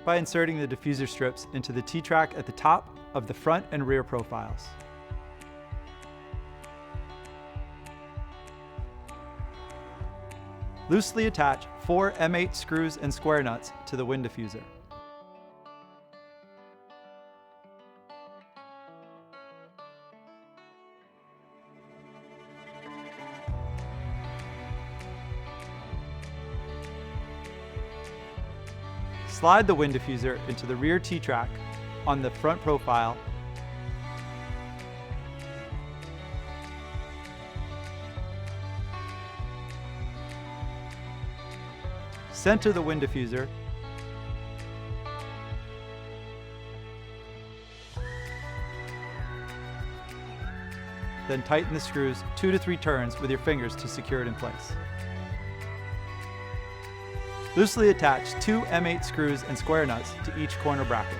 by inserting the diffuser strips into the T-track at the top of the front and rear profiles. Loosely attach 4 M8 screws and square nuts to the wind diffuser. Slide the wind diffuser into the rear T-track on the front profile. Center the wind diffuser. Then tighten the screws 2 to 3 turns with your fingers to secure it in place. Loosely attach 2 M8 screws and square nuts to each corner bracket.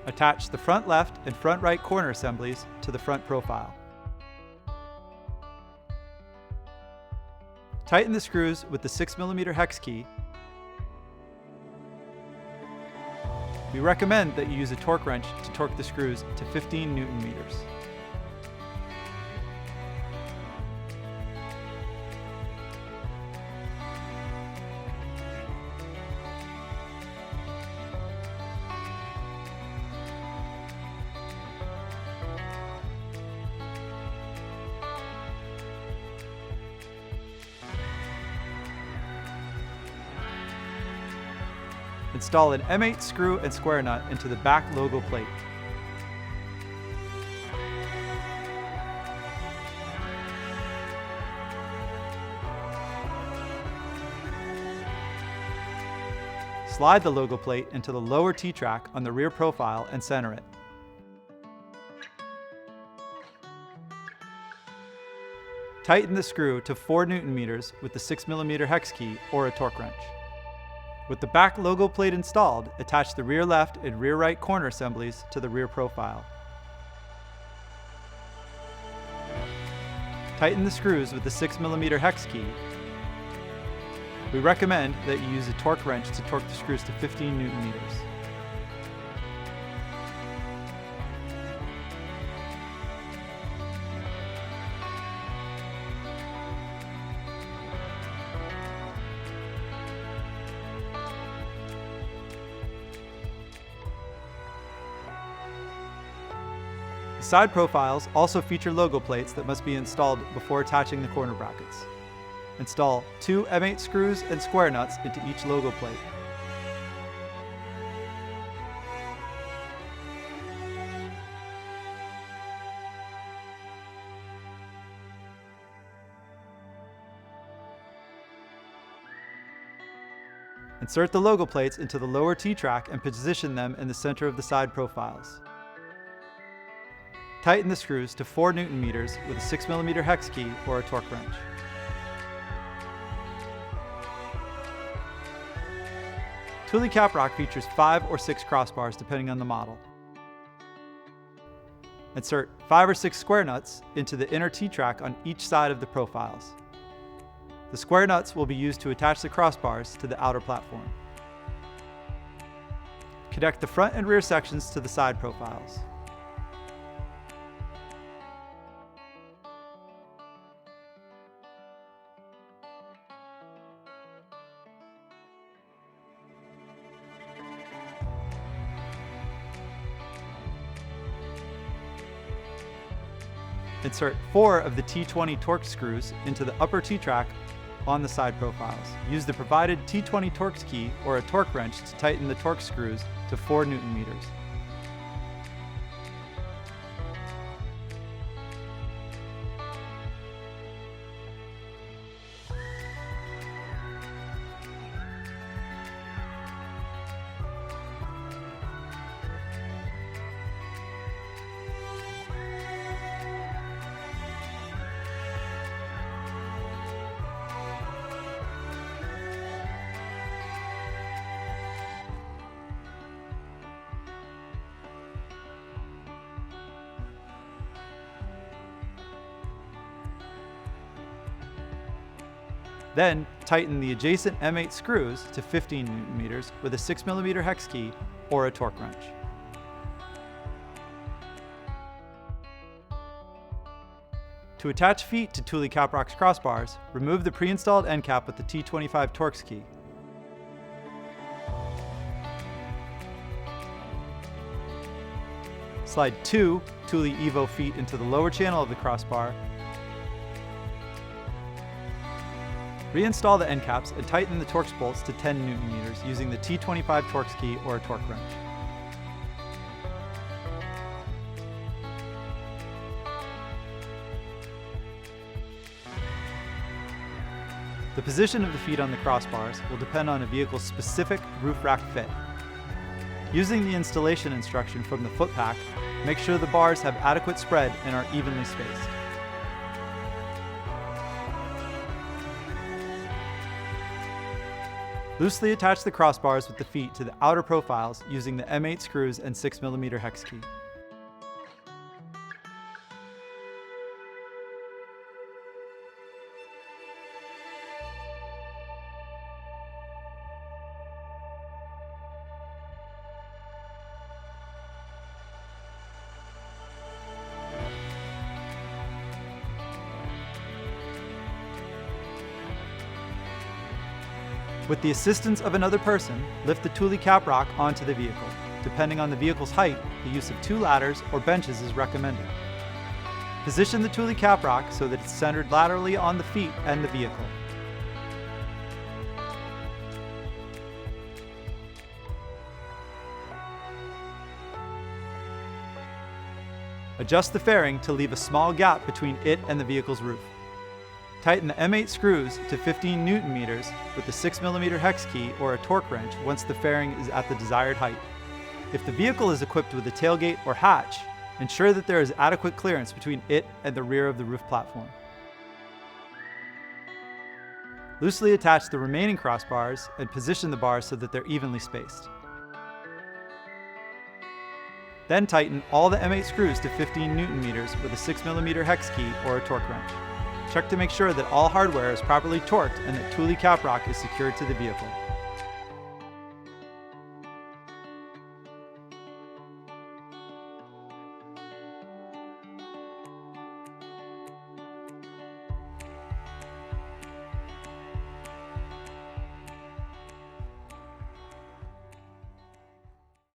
Attach the front left and front right corner assemblies to the front profile. Tighten the screws with the 6mm hex key. We recommend that you use a torque wrench to torque the screws to 15 Newton-meters. Install an M8 screw and square nut into the back logo plate. Slide the logo plate into the lower T-track on the rear profile and center it. Tighten the screw to 4 Newton-meters with the 6mm hex key or a torque wrench. With the back logo plate installed, attach the rear left and rear right corner assemblies to the rear profile. Tighten the screws with the 6mm hex key. We recommend that you use a torque wrench to torque the screws to 15 Newton-meters. The side profiles also feature logo plates that must be installed before attaching the corner brackets. Install 2 M8 screws and square nuts into each logo plate. Insert the logo plates into the lower T-track and position them in the center of the side profiles. Tighten the screws to 4 Newton-meters with a 6mm hex key or a torque wrench. Thule Caprock features 5 or 6 crossbars depending on the model. Insert 5 or 6 square nuts into the inner T-track on each side of the profiles. The square nuts will be used to attach the crossbars to the outer platform. Connect the front and rear sections to the side profiles. Insert 4 of the T20 torque screws into the upper T-track on the side profiles. Use the provided T20 Torx key or a torque wrench to tighten the torque screws to 4 Newton-meters. Then, tighten the adjacent M8 screws to 15 Newton meters with a 6mm hex key or a torque wrench. To attach feet to Thule Caprock's crossbars, remove the pre-installed end cap with the T25 Torx key. Slide 2 Thule Evo feet into the lower channel of the crossbar. Reinstall the end caps and tighten the Torx bolts to 10 Newton meters using the T25 Torx key or a torque wrench. The position of the feet on the crossbars will depend on a vehicle's specific roof rack fit. Using the installation instruction from the foot pack, make sure the bars have adequate spread and are evenly spaced. Loosely attach the crossbars with the feet to the outer profiles using the M8 screws and 6mm hex key. With the assistance of another person, lift the Thule Caprock onto the vehicle. Depending on the vehicle's height, the use of 2 ladders or benches is recommended. Position the Thule Caprock so that it's centered laterally on the feet and the vehicle. Adjust the fairing to leave a small gap between it and the vehicle's roof. Tighten the M8 screws to 15 Newton meters with the 6mm hex key or a torque wrench once the fairing is at the desired height. If the vehicle is equipped with a tailgate or hatch, ensure that there is adequate clearance between it and the rear of the roof platform. Loosely attach the remaining crossbars and position the bars so that they're evenly spaced. Then tighten all the M8 screws to 15 Newton meters with a 6mm hex key or a torque wrench. Check to make sure that all hardware is properly torqued and that Thule Caprock is secured to the vehicle.